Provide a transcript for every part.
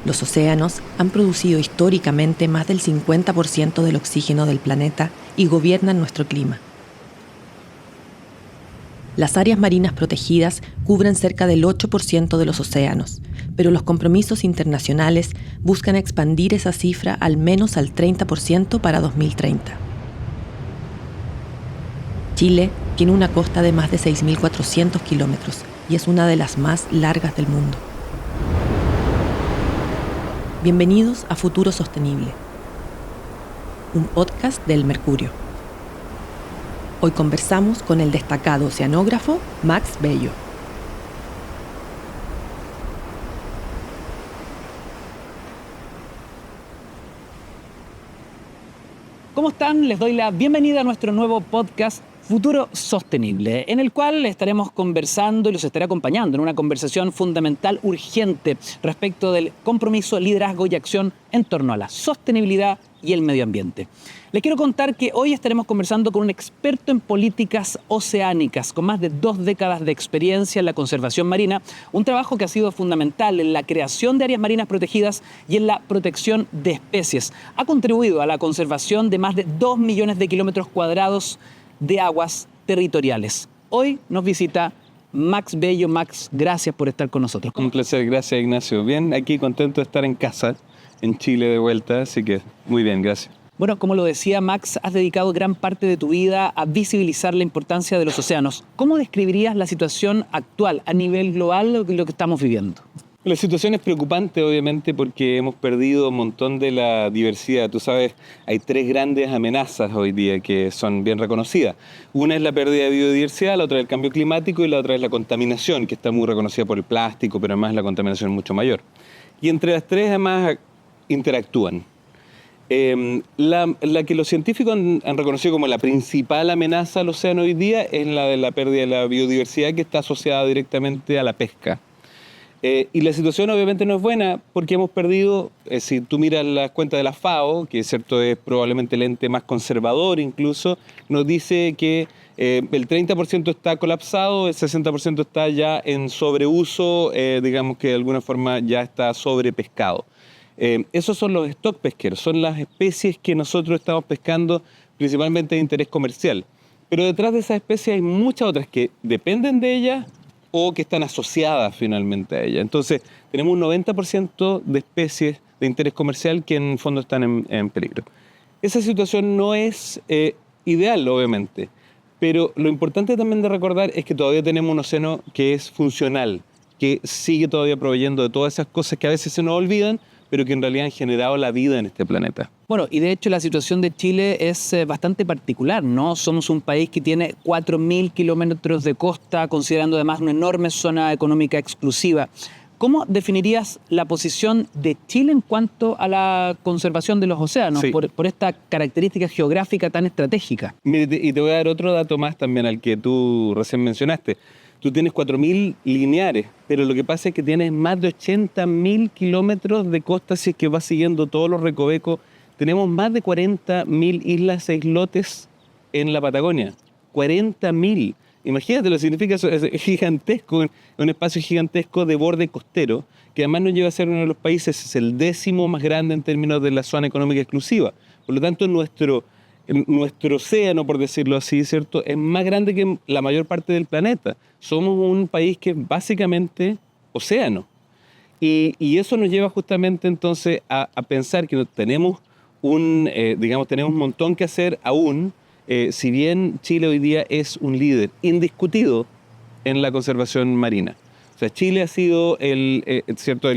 Los océanos han producido históricamente más del 50% del oxígeno del planeta y gobiernan nuestro clima. Las áreas marinas protegidas cubren cerca del 8% de los océanos, pero los compromisos internacionales buscan expandir esa cifra al menos al 30% para 2030. Chile tiene una costa de más de 6.400 kilómetros y es una de las más largas del mundo. Bienvenidos a Futuro Sostenible, un podcast del Mercurio. Hoy conversamos con el destacado oceanógrafo Max Bello. ¿Cómo están? Les doy la bienvenida a nuestro nuevo podcast Futuro Sostenible, en el cual estaremos conversando y los estaré acompañando en una conversación fundamental, urgente, respecto del compromiso, liderazgo y acción en torno a la sostenibilidad y el medio ambiente. Les quiero contar que hoy estaremos conversando con un experto en políticas oceánicas, con más de 2 décadas de experiencia en la conservación marina, un trabajo que ha sido fundamental en la creación de áreas marinas protegidas y en la protección de especies. Ha contribuido a la conservación de más de 2 millones de kilómetros cuadrados de aguas territoriales. Hoy nos visita Max Bello. Max, gracias por estar con nosotros. Un placer, gracias Ignacio. Bien, aquí contento de estar en casa, en Chile de vuelta, así que muy bien, gracias. Bueno, como lo decía Max, has dedicado gran parte de tu vida a visibilizar la importancia de los océanos. ¿Cómo describirías la situación actual a nivel global, lo que estamos viviendo? La situación es preocupante, obviamente, porque hemos perdido un montón de la diversidad. Tú sabes, hay 3 grandes amenazas hoy día que son bien reconocidas. Una es la pérdida de biodiversidad, la otra es el cambio climático y la otra es la contaminación, que está muy reconocida por el plástico, pero además la contaminación es mucho mayor. Y entre las 3, además, interactúan. La que los científicos han reconocido como la principal amenaza al océano hoy día es la de la pérdida de la biodiversidad, que está asociada directamente a la pesca. Y la situación obviamente no es buena porque hemos perdido, si tú miras las cuentas de la FAO, que cierto es probablemente el ente más conservador incluso, nos dice que el 30% está colapsado, el 60% está ya en sobreuso, digamos que de alguna forma ya está sobrepescado. Esos son los stock pesqueros, son las especies que nosotros estamos pescando principalmente de interés comercial. Pero detrás de esas especies hay muchas otras que dependen de ellas o que están asociadas finalmente a ellas. Entonces, tenemos un 90% de especies de interés comercial que en el fondo están en peligro. Esa situación no es ideal, obviamente, pero lo importante también de recordar es que todavía tenemos un océano que es funcional, que sigue todavía proveyendo de todas esas cosas que a veces se nos olvidan, pero que en realidad han generado la vida en este planeta. Bueno, y de hecho la situación de Chile es bastante particular, ¿no? Somos un país que tiene 4.000 kilómetros de costa, considerando además una enorme zona económica exclusiva. ¿Cómo definirías la posición de Chile en cuanto a la conservación de los océanos, sí, por esta característica geográfica tan estratégica? Mire, y te voy a dar otro dato más también al que tú recién mencionaste. Tú tienes 4.000 lineares, pero lo que pasa es que tienes más de 80.000 kilómetros de costa si es que vas siguiendo todos los recovecos. Tenemos más de 40.000 islas e islotes en la Patagonia. 40.000. Imagínate lo que significa eso, es gigantesco, un espacio gigantesco de borde costero, que además nos lleva a ser uno de los países, es el 10º más grande en términos de la zona económica exclusiva. Por lo tanto, nuestro océano, por decirlo así, ¿cierto?, es más grande que la mayor parte del planeta. Somos un país que es básicamente océano. Y eso nos lleva justamente entonces a pensar que tenemos tenemos un montón que hacer aún, si bien Chile hoy día es un líder indiscutido en la conservación marina. O sea, Chile ha sido el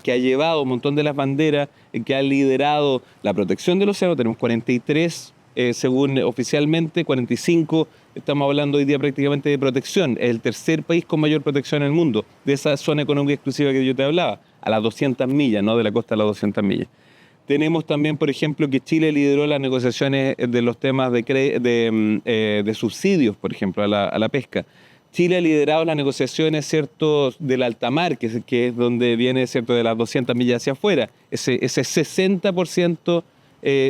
que ha llevado un montón de las banderas, el que ha liderado la protección del océano. Tenemos 43, según oficialmente, 45, estamos hablando hoy día prácticamente de protección. Es el 3er país con mayor protección en el mundo, de esa zona económica exclusiva que yo te hablaba, a las 200 millas, ¿no? De la costa a las 200 millas. Tenemos también, por ejemplo, que Chile lideró las negociaciones de los temas de subsidios, por ejemplo, a la pesca. Chile ha liderado las negociaciones, ¿cierto?, del alta mar, que es donde viene, ¿cierto?, de las 200 millas hacia afuera. Ese 60%,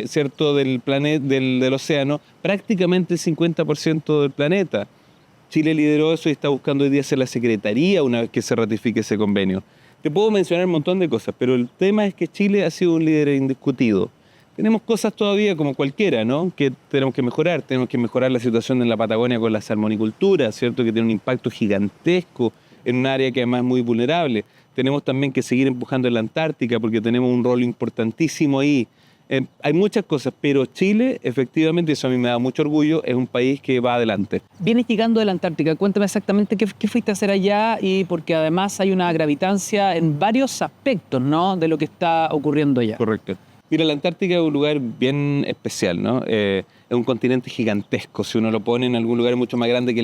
¿cierto?, del océano, prácticamente el 50% del planeta. Chile lideró eso y está buscando hoy día ser la secretaría una vez que se ratifique ese convenio. Te puedo mencionar un montón de cosas, pero el tema es que Chile ha sido un líder indiscutido. Tenemos cosas todavía como cualquiera, ¿no? Que tenemos que mejorar. Tenemos que mejorar la situación en la Patagonia con la salmonicultura, ¿cierto? Que tiene un impacto gigantesco en un área que además es muy vulnerable. Tenemos también que seguir empujando en la Antártica porque tenemos un rol importantísimo ahí. Hay muchas cosas, pero Chile, efectivamente, y eso a mí me da mucho orgullo, es un país que va adelante. Vienes llegando de la Antártica, cuéntame exactamente qué fuiste a hacer allá, y porque además hay una gravitancia en varios aspectos, ¿no?, de lo que está ocurriendo allá. Correcto. Mira, la Antártica es un lugar bien especial, ¿no? Es un continente gigantesco. Si uno lo pone en algún lugar mucho más grande que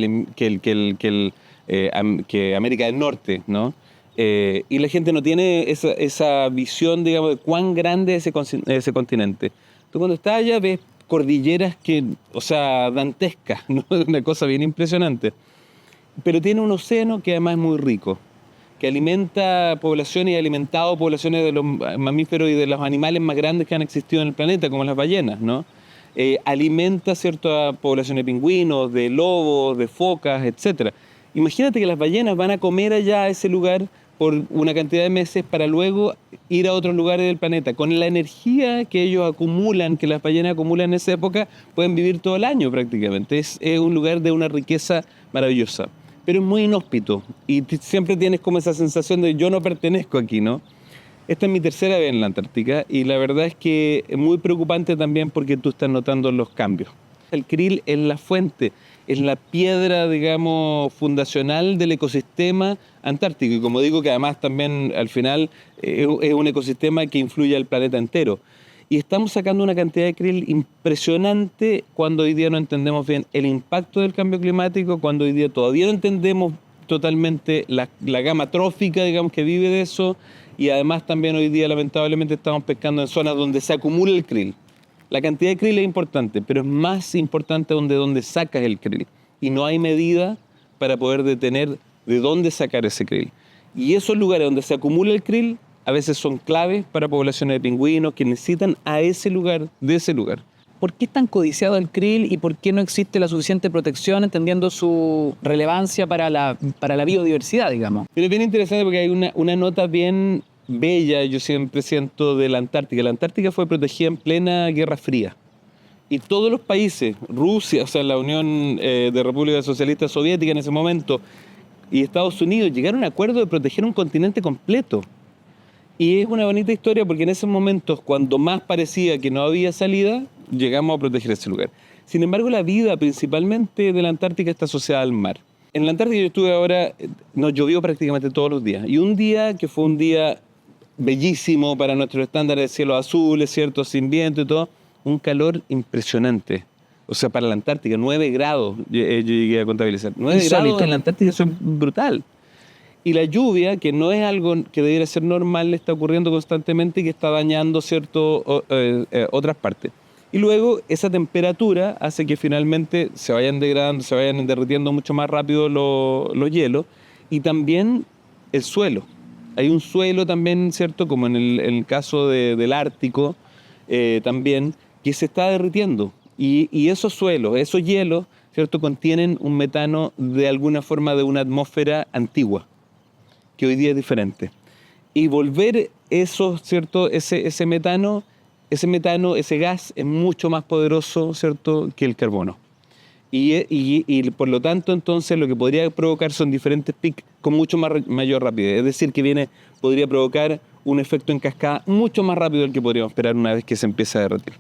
América del Norte, ¿no? Y la gente no tiene esa visión, digamos, de cuán grande es ese continente. Tú cuando estás allá ves cordilleras dantescas, ¿no? Una cosa bien impresionante. Pero tiene un océano que además es muy rico, que alimenta poblaciones y ha alimentado poblaciones de los mamíferos y de los animales más grandes que han existido en el planeta, como las ballenas, ¿no? Alimenta ciertas poblaciones de pingüinos, de lobos, de focas, etc. Imagínate que las ballenas van a comer allá a ese lugar por una cantidad de meses para luego ir a otros lugares del planeta. Con la energía que ellos acumulan, que las ballenas acumulan en esa época, pueden vivir todo el año prácticamente. Es un lugar de una riqueza maravillosa, pero es muy inhóspito y siempre tienes como esa sensación de yo no pertenezco aquí, ¿no? Esta es mi tercera vez en la Antártica y la verdad es que es muy preocupante también porque tú estás notando los cambios. El krill es la fuente, es la piedra, digamos, fundacional del ecosistema antártico. Y como digo, que además también al final es un ecosistema que influye al planeta entero. Y estamos sacando una cantidad de krill impresionante cuando hoy día no entendemos bien el impacto del cambio climático, cuando hoy día todavía no entendemos totalmente la gama trófica, digamos, que vive de eso. Y además también hoy día lamentablemente estamos pescando en zonas donde se acumula el krill. La cantidad de krill es importante, pero es más importante donde sacas el krill. Y no hay medida para poder detener de dónde sacar ese krill. Y esos lugares donde se acumula el krill a veces son claves para poblaciones de pingüinos que necesitan a ese lugar, de ese lugar. ¿Por qué es tan codiciado el krill y por qué no existe la suficiente protección, entendiendo su relevancia para la biodiversidad, digamos? Pero es bien interesante porque hay una nota bien bella, yo siempre siento, de la Antártica. La Antártica fue protegida en plena Guerra Fría. Y todos los países, Rusia, o sea, la Unión de Repúblicas Socialistas Soviéticas en ese momento, y Estados Unidos, llegaron a un acuerdo de proteger un continente completo. Y es una bonita historia porque en esos momentos, cuando más parecía que no había salida, llegamos a proteger ese lugar. Sin embargo, la vida principalmente de la Antártica está asociada al mar. En la Antártica yo estuve ahora, nos llovió prácticamente todos los días. Y un día que fue un día bellísimo para nuestros estándares de cielo azul, es cierto, sin viento y todo, un calor impresionante. O sea, para la Antártica, 9 grados yo llegué a contabilizar. 9 grados en la Antártica, eso es brutal. Y la lluvia, que no es algo que debiera ser normal, le está ocurriendo constantemente y que está dañando otras partes. Y luego esa temperatura hace que finalmente se vayan degradando, se vayan derritiendo mucho más rápido los hielos y también el suelo. Hay un suelo también, ¿cierto? Como en el caso del Ártico, también, que se está derritiendo. Y esos suelos, esos hielos, ¿cierto? Contienen un metano de alguna forma de una atmósfera antigua, que hoy día es diferente. Y volver eso, ¿cierto? Ese metano, ese gas es mucho más poderoso, ¿cierto?, que el carbono. Y por lo tanto, entonces, lo que podría provocar son diferentes picos con mucho mayor rapidez. Es decir, que podría provocar un efecto en cascada mucho más rápido del que podríamos esperar una vez que se empiece a derretir.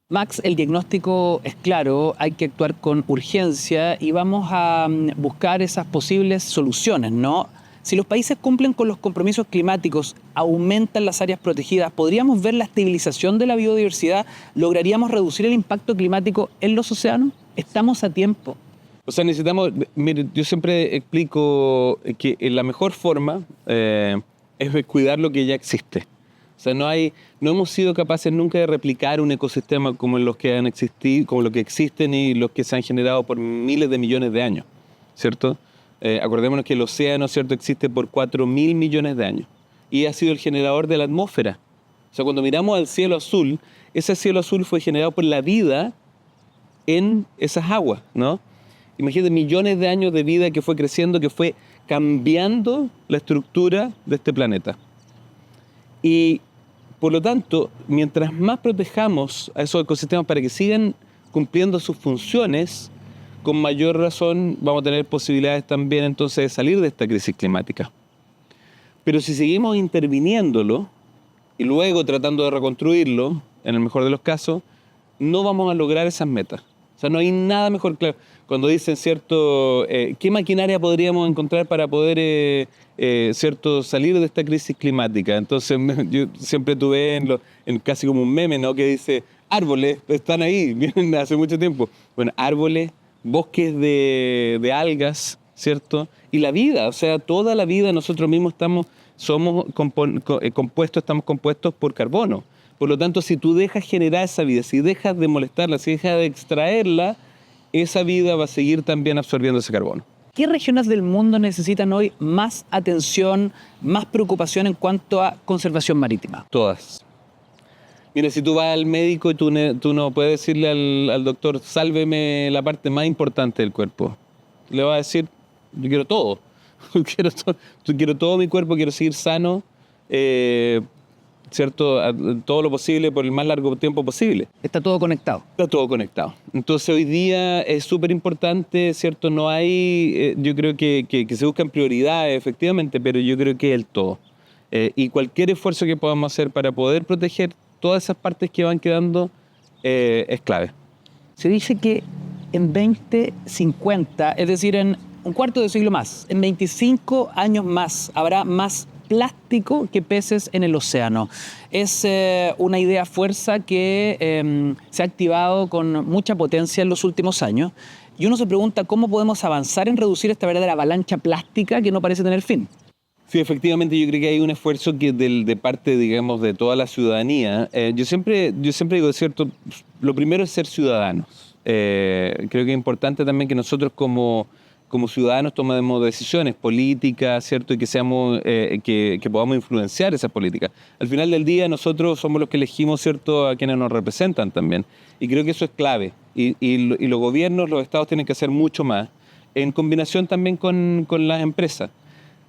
Max, el diagnóstico es claro, hay que actuar con urgencia y vamos a buscar esas posibles soluciones, ¿no? Si los países cumplen con los compromisos climáticos, aumentan las áreas protegidas, ¿podríamos ver la estabilización de la biodiversidad? ¿Lograríamos reducir el impacto climático en los océanos? ¿Estamos a tiempo? O sea, necesitamos... Mire, yo siempre explico que la mejor forma es cuidar lo que ya existe. O sea, no hemos sido capaces nunca de replicar un ecosistema como los que han existido, como los que existen y los que se han generado por miles de millones de años, ¿cierto? Acordémonos que el océano, ¿cierto?, existe por 4.000 millones de años y ha sido el generador de la atmósfera. O sea, cuando miramos al cielo azul, ese cielo azul fue generado por la vida en esas aguas, ¿no? Imagínate millones de años de vida que fue creciendo, que fue cambiando la estructura de este planeta. Y por lo tanto, mientras más protejamos a esos ecosistemas para que sigan cumpliendo sus funciones, con mayor razón vamos a tener posibilidades también entonces de salir de esta crisis climática. Pero si seguimos interviniéndolo y luego tratando de reconstruirlo, en el mejor de los casos, no vamos a lograr esas metas. O sea, no hay nada mejor. Claro, cuando dicen, ¿cierto? ¿Qué maquinaria podríamos encontrar para poder, ¿cierto? Salir de esta crisis climática? Entonces, yo siempre tuve en casi como un meme, ¿no? Que dice, árboles, están ahí, vienen hace mucho tiempo. Bueno, árboles, bosques de algas, ¿cierto? Y la vida, o sea, toda la vida nosotros mismos estamos compuestos por carbono. Por lo tanto, si tú dejas generar esa vida, si dejas de molestarla, si dejas de extraerla, esa vida va a seguir también absorbiendo ese carbono. ¿Qué regiones del mundo necesitan hoy más atención, más preocupación en cuanto a conservación marítima? Todas. Mira, si tú vas al médico y tú no puedes decirle al doctor, sálveme la parte más importante del cuerpo. Le vas a decir, yo quiero todo. Quiero todo mi cuerpo, quiero seguir sano, ¿cierto? Todo lo posible por el más largo tiempo posible. Está todo conectado. Está todo conectado. Entonces hoy día es súper importante, ¿cierto? No hay, yo creo que se buscan prioridades, efectivamente, pero yo creo que el todo. Y cualquier esfuerzo que podamos hacer para poder proteger todas esas partes que van quedando es clave. Se dice que en 2050, es decir, en un cuarto de siglo más, en 25 años más, habrá más plástico que peces en el océano. Es una idea fuerza que se ha activado con mucha potencia en los últimos años. Y uno se pregunta cómo podemos avanzar en reducir esta verdadera avalancha plástica que no parece tener fin. Sí, efectivamente, yo creo que hay un esfuerzo que de parte, digamos, de toda la ciudadanía. Yo siempre digo, ¿cierto? Lo primero es ser ciudadanos. Creo que es importante también que nosotros como ciudadanos tomemos decisiones políticas, ¿cierto? Y que seamos, que podamos influenciar esas políticas. Al final del día nosotros somos los que elegimos, ¿cierto?, a quienes nos representan también. Y creo que eso es clave. Y los gobiernos, los estados tienen que hacer mucho más, en combinación también con las empresas.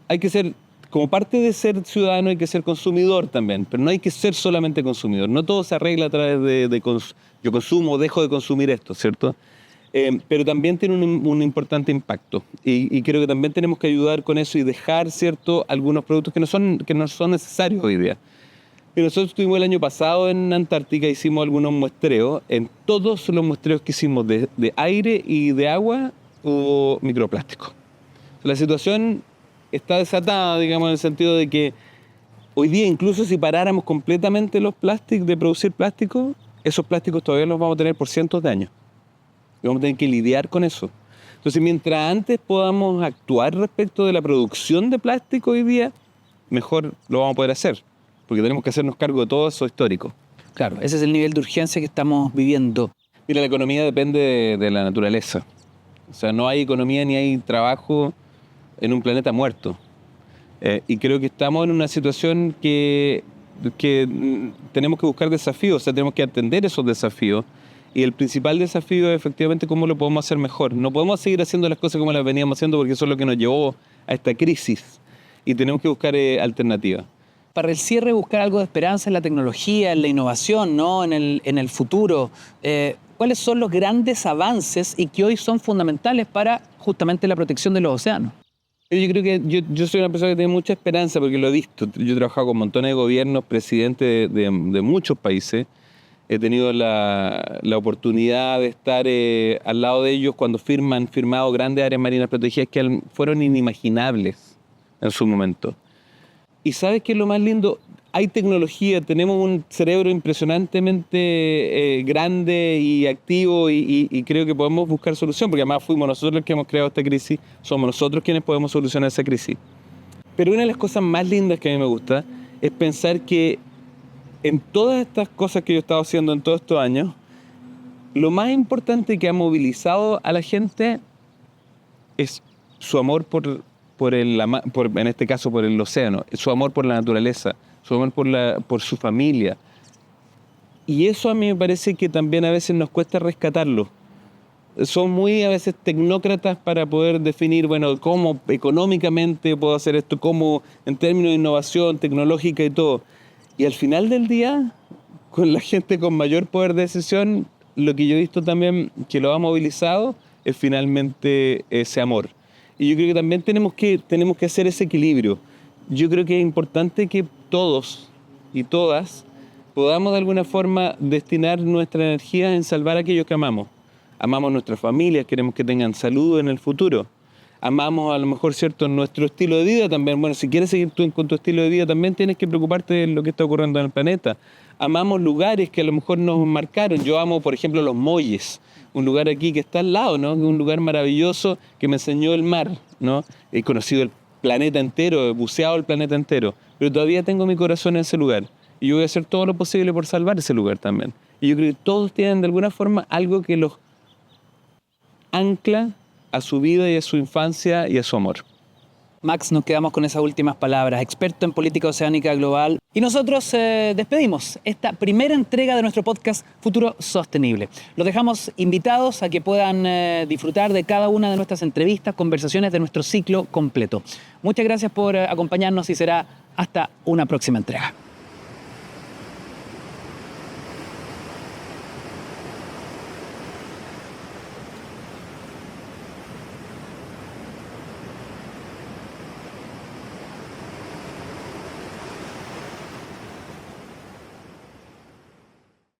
Hay que ser, como parte de ser ciudadano, hay que ser consumidor también, pero no hay que ser solamente consumidor. No todo se arregla a través de yo consumo o dejo de consumir esto, ¿cierto? Pero también tiene un importante impacto y creo que también tenemos que ayudar con eso y dejar, ¿cierto?, algunos productos que no son necesarios hoy día. Y nosotros estuvimos el año pasado en Antártica, hicimos algunos muestreos. En todos los muestreos que hicimos de aire y de agua hubo microplástico. La situación está desatada, digamos, en el sentido de que hoy día, incluso si paráramos completamente los plásticos de producir plástico, esos plásticos todavía los vamos a tener por cientos de años. Y vamos a tener que lidiar con eso. Entonces, mientras antes podamos actuar respecto de la producción de plástico hoy día, mejor lo vamos a poder hacer, porque tenemos que hacernos cargo de todo eso histórico. Claro, ese es el nivel de urgencia que estamos viviendo. Mira, la economía depende de la naturaleza. O sea, no hay economía ni hay trabajo en un planeta muerto. Y creo que estamos en una situación que tenemos que buscar desafíos, o sea, tenemos que atender esos desafíos. Y el principal desafío es efectivamente cómo lo podemos hacer mejor. No podemos seguir haciendo las cosas como las veníamos haciendo porque eso es lo que nos llevó a esta crisis. Y tenemos que buscar alternativas. Para el cierre, buscar algo de esperanza en la tecnología, en la innovación, ¿no? en el futuro. ¿Cuáles son los grandes avances y que hoy son fundamentales para justamente la protección de los océanos? Yo creo que yo soy una persona que tiene mucha esperanza porque lo he visto. Yo he trabajado con montones de gobiernos, presidentes de muchos países. He tenido la oportunidad de estar al lado de ellos cuando han firmado grandes áreas marinas protegidas que fueron inimaginables en su momento. Y ¿sabes qué es lo más lindo? Hay tecnología, tenemos un cerebro impresionantemente grande y activo y creo que podemos buscar solución, porque además fuimos nosotros los que hemos creado esta crisis, somos nosotros quienes podemos solucionar esa crisis. Pero una de las cosas más lindas que a mí me gusta es pensar que en todas estas cosas que yo he estado haciendo en todos estos años, lo más importante que ha movilizado a la gente es su amor en este caso por el océano, su amor por la naturaleza, su amor por su familia. Y eso a mí me parece que también a veces nos cuesta rescatarlo. son muy a veces tecnócratas para poder definir, bueno, cómo económicamente puedo hacer esto, cómo en términos de innovación tecnológica y todo. Y al final del día, con la gente con mayor poder de decisión, lo que yo he visto también que lo ha movilizado es finalmente ese amor. Y yo creo que también tenemos que hacer ese equilibrio. Yo creo que es importante que todos y todas podamos de alguna forma destinar nuestra energía en salvar a aquellos que amamos. Amamos nuestras familias, queremos que tengan salud en el futuro. Amamos a lo mejor, ¿cierto?, nuestro estilo de vida también. Bueno, si quieres seguir tú con tu estilo de vida, también tienes que preocuparte de lo que está ocurriendo en el planeta. Amamos lugares que a lo mejor nos marcaron. Yo amo, por ejemplo, Los Molles, un lugar aquí que está al lado, ¿no? Un lugar maravilloso que me enseñó el mar, ¿no? He conocido el planeta entero, he buceado el planeta entero, pero todavía tengo mi corazón en ese lugar. Y yo voy a hacer todo lo posible por salvar ese lugar también. Y yo creo que todos tienen de alguna forma algo que los ancla a su vida y a su infancia y a su amor. Max, nos quedamos con esas últimas palabras, experto en política oceánica global. Y nosotros despedimos esta primera entrega de nuestro podcast Futuro Sostenible. Los dejamos invitados a que puedan disfrutar de cada una de nuestras entrevistas, conversaciones de nuestro ciclo completo. Muchas gracias por acompañarnos y será hasta una próxima entrega.